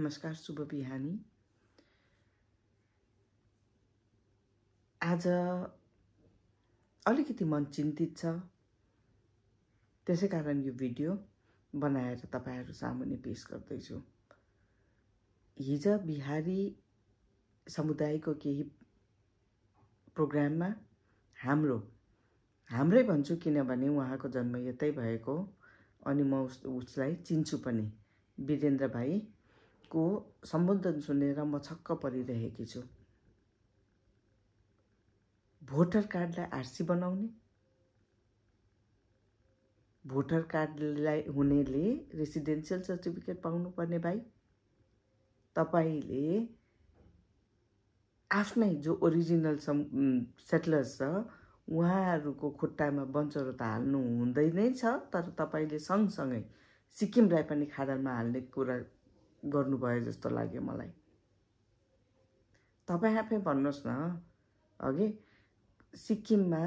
नमस्कार, शुभ बिहानी। आज अलिकति मन चिन्तित छ, त्यसै कारण यो भिडियो बनाएर तपाईहरु सामुन्ने पेश गर्दैछु। हिजो बिहारी समुदायको केही प्रोग्राममा हाम्रै भन्छु किनभने उहाँको जन्म यतै भएको अनि म उसलाई चिन्छु पनि। वीरेन्द्र भाइ को सम्बोधन सुनेर म छक्क परिरहेकी छु। भोटर कार्डलाई आरसी बनाउने, भोटर कार्डलाई हुनेले रेसिडेन्शियल सर्टिफिकेट पाउनु पर्ने भाइ, तपाईले आफ्नै जो ओरिजिनल सेटलर्स छ उहाँहरुको खुट्टामा बन्चरो त हाल्नु हुँदै नै छ, तर तपाईले सँगसँगै सिक्किमलाई पनि खाडलमा हाल्ने कुरा गर्नुभयो जस्तो लाग्यो मलाई। तपाई आफै भन्नुस् न, अघि सिक्किममा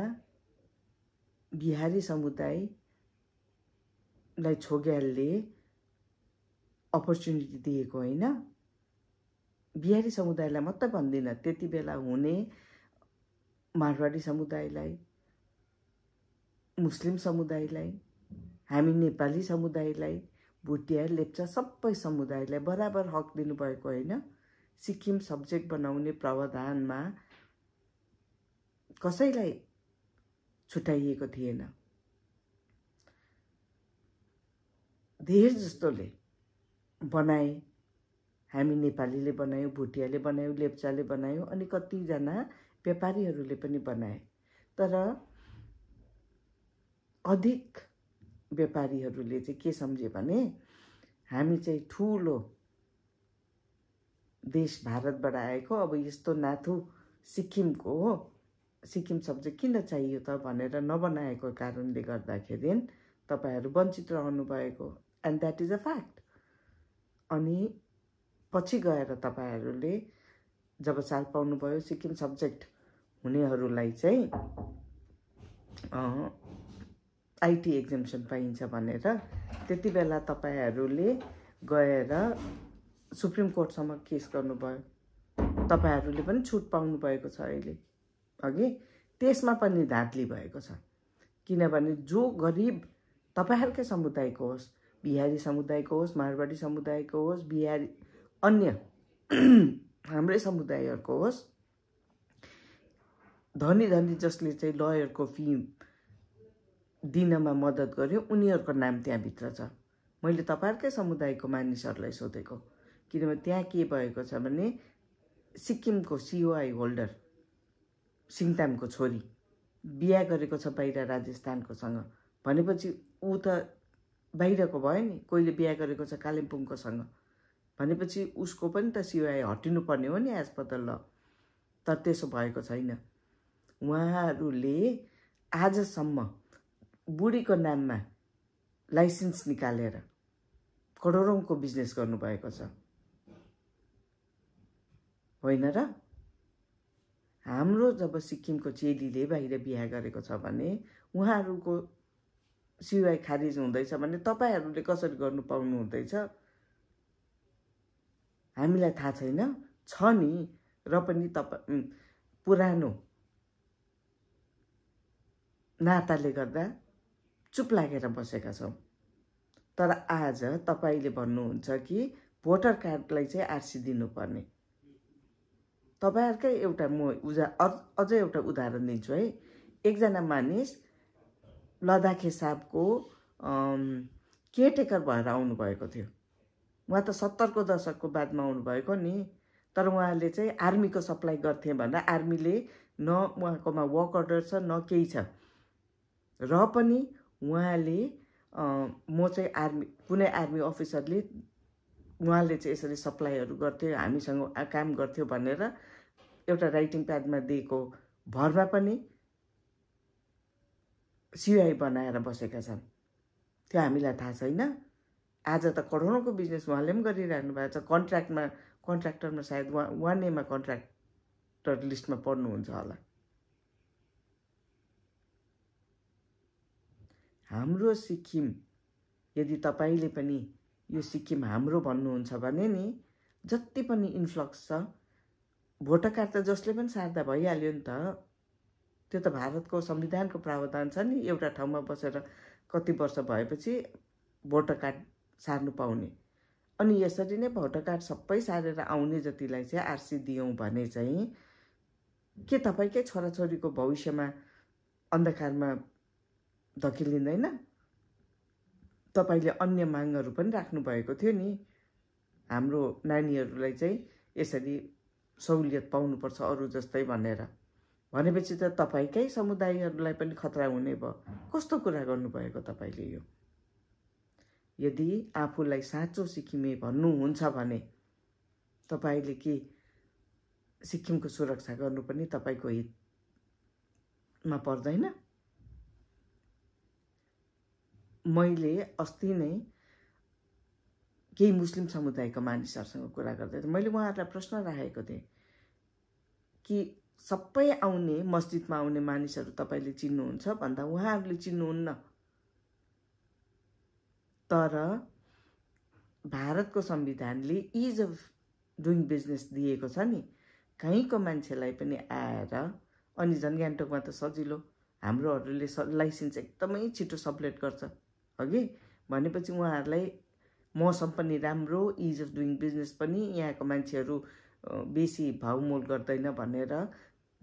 बिहारी समुदायलाई छोग्यालले अपर्च्युनिटी दिएको हैन। बिहारी समुदायलाई मात्रै भन्दिन, त्यति बेला हुने मारवाडी समुदायलाई, मुस्लिम समुदायलाई, हामी नेपाली समुदायलाई, भुटिया लेप्चा सबै समुदायलाई बराबर हक दिनु भएको हैन। सिक्किम सब्जेक्ट बनाउने प्रावधानमा कसैलाई छुटाइएको थिएन। धेर जस्तोले बनाए, हामी नेपालीले बनायौं, भुटियाले बनायौं, लेप्चाले बनायौं अनि कति जना व्यापारीहरूले पनि बनाए। तर अधिक व्यापारीहरूले चाहिँ के सम्झे भने हामी चाहिँ ठूलो देश भारतबाट आएको, अब यस्तो नाथु सिक्किम सब्जेक्ट किन चाहियो त भनेर नबनाएको कारणले गर्दाखेरि तपाईहरु वञ्चित रहनु भएको, and that is a fact. अनि पछि गएर तपाईहरुले जब चाल पाउनु भयो सिक्किम सब्जेक्ट हुनेहरुलाई चाहिँ आईटी एक्जम्पसन पाइन्छ भनेर, त्यति बेला तपाईहरुले गएर सुप्रिम कोर्टसम्म केस गर्नुभयो। तपाईहरुले पनि छुट पाउनु भएको छ अहिले। अघि त्यसमा पनि धाँधली भएको छ, किनभने जो गरिब तपाईहरुकै समुदायको होस्, बिहारी समुदायको होस्, मारवाडी समुदायको होस्, बिहारी अन्य हाम्रै समुदायहरुको होस्, धनी जसले चाहिँ लयरको फी दिनमा मद्दत गर्यो उनीहरुको नाम त्यहाँ भित्र छ। मैले तपाईहरुकै समुदायको मानिसहरुलाई सोधेको, किनभने त्यहाँ के भएको छ भने सिक्किमको सीओआई होल्डर सिङतामको छोरी बिहा गरेको छ बाहिर राजस्थानको सँग, भनेपछि ऊ त बाहिरको भयो नि। कोहीले बिहा गरेको छ कालिम्पोङको सँग, भनेपछि उसको पनि त सीओआई हटिनु पर्ने हो नि एज पर द ल। तर त्यसो भएको छैन। उहाँहरूले आजसम्म बुढीको नाममा लाइसेन्स निकालेर करोडौंको बिजनेस गर्नुभएको छ, होइन र? हाम्रो जब सिक्किमको चेलीले बाहिर बिहा गरेको छ भने उहाँहरूको सीओआई खारिज हुँदैछ भने तपाईहरुले कसरी गर्नु पाउनु हुँदैछ? हामीलाई थाहा छैन, छ नि, र पनि पुरानो नाताले गर्दा चुप लागेर बसेका छौं। तर आज तपाईले भन्नुहुन्छ कि भोटर कार्डलाई चाहिँ आरसी दिनुपर्ने। तपाईहरुकै एउटा म अझ एउटा उदाहरण दिन्छु है। एकजना मानिस लद्दाखे साहबको केयरटेकर भएर आउनु भएको थियो। उहाँ त 70 को दशकको बादमा आउनु भएको नि, तर उहाँले चाहिँ आर्मीको सप्लाई गर्थे भन्दा आर्मीले न उहाँकोमा वर्क अर्डर छ न केही छ, र पनि उहाँले म चाहिँ कुनै आर्मी अफिसरले उहाँले चाहिँ यसरी सप्लाईहरु गर्थे, हामीसँग काम गर्थ्यो भनेर एउटा राइटिङ प्याडमा दिएको भरमा पनि सीओआई बनाएर बसेका छन्। त्यो हामीलाई थाहा छैन। आज त करोडौंको बिजनेस उहाँले पनि गरिरहनु भएको छ। कन्ट्र्याक्टरमा सायद उहाँ नेमा कन्ट्र्याक्टर लिस्टमा पर्नुहुन्छ होला। हाम्रो सिक्किम, यदि तपाईले पनि यो सिक्किम हाम्रो भन्नुहुन्छ भने नि जति पनि इन्फ्लक्स छ भोटर कार्ड त जसले पनि सार्दा भइहाल्यो नि त। त्यो त भारतको संविधानको प्रावधान छ नि, एउटा ठाउँमा बसेर कति वर्ष भएपछि भोटर कार्ड सार्नु पाउने। अनि यसरी नै भोटर कार्ड सबै सारेर आउने जतिलाई चाहिँ आरसी दियौँ भने चाहिँ के तपाईँकै छोराछोरीको भविष्यमा अन्धकारमा धकिलिँदैन? तपाईँले अन्य मागहरू पनि राख्नु भएको थियो नि, हाम्रो नानीहरूलाई चाहिँ यसरी सहुलियत पाउनुपर्छ अरू जस्तै भनेर। भनेपछि त तपाईँकै समुदायहरूलाई पनि खतरा हुने भयो। कस्तो कुरा गर्नुभएको तपाईँले यो? यदि आफूलाई साँचो सिक्किमे भन्नुहुन्छ भने तपाईँले के सिक्किमको सुरक्षा गर्नु पनि तपाईँको हितमा पर्दैन? मैले अस्ति नै केही मुस्लिम समुदायका मानिसहरूसँग कुरा गर्दै थिएँ। मैले उहाँहरूलाई प्रश्न राखेको थिएँ कि सबै आउने मस्जिदमा आउने मानिसहरू तपाईँले चिन्नुहुन्छ भन्दा उहाँहरूले चिन्नुहुन्न। तर भारतको संविधानले इज अफ डुइङ बिजनेस दिएको छ नि, कहीँको मान्छेलाई पनि आएर, अनि झन् गान्तोकमा त सजिलो, हाम्रोहरूले लाइसेन्स एकदमै छिटो सबलेट गर्छ अघि भनेपछि उहाँहरूलाई मौसम पनि राम्रो, इज अफ डुइङ बिजनेस पनि, यहाँको मान्छेहरू बेसी भाउमोल गर्दैन भनेर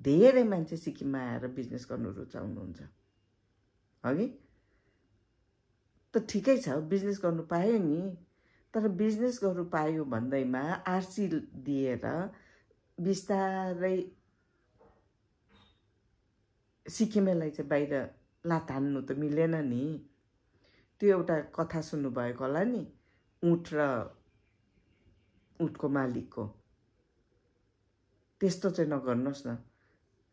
धेरै मान्छे सिक्किममा आएर बिजनेस गर्नु रुचाउनुहुन्छ अघि। त ठिकै छ, बिजनेस गर्नु पायो नि, तर बिजनेस गर्नु पायो भन्दैमा आरसी दिएर बिस्तारै सिक्किमेलाई चाहिँ बाहिर लात हान्नु त मिलेन नि। त्यो एउटा कथा सुन्नुभएको होला नि, ऊँट र ऊँटको मालिकको। त्यस्तो चाहिँ नगर्नुहोस् न।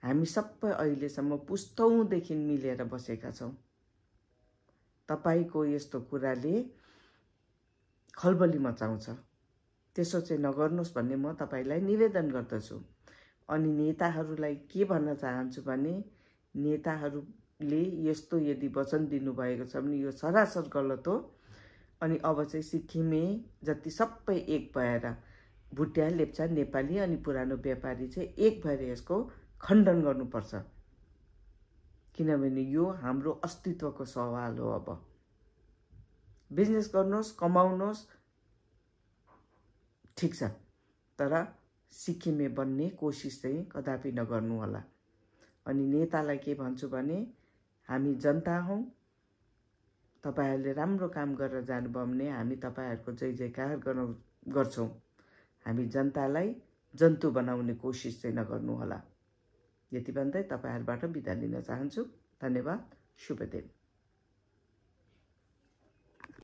हामी सबै अहिलेसम्म पुस्तौँदेखि मिलेर बसेका छौँ। तपाईँको यस्तो कुराले खलबली मचाउँछ, त्यसो चाहिँ नगर्नुहोस् भन्ने म तपाईँलाई निवेदन गर्दछु। अनि नेताहरूलाई के भन्न चाहन्छु भने नेताहरूले यस्तो यदि वचन दिनुभएको छ भने यो सरासर गलत हो। अनि अब चाहिँ सिक्किमे जति सबै एक भएर भुटिया, लेप्चा, नेपाली अनि पुरानो व्यापारी चाहिँ एक भएर यसको खण्डन गर्नुपर्छ, किनभने यो हाम्रो अस्तित्वको सवाल हो। अब बिजनेस गर्नुहोस्, कमाउनुहोस्, ठिक छ, तर सिक्किमे बन्ने कोसिस चाहिँ कदापि नगर्नु होला। अनि नेतालाई के भन्छु भने हामी जनता हौँ, तपाईहरूले राम्रो काम गरेर जानुभयो भने हामी तपाईहरूको जय जयकार गर्छौँ। हामी जनतालाई जन्तु बनाउने कोसिस चाहिँ नगर्नु होला। यति भन्दै तपाईहरूबाट बिदा लिन चाहन्छु। धन्यवाद। शुभ दिन।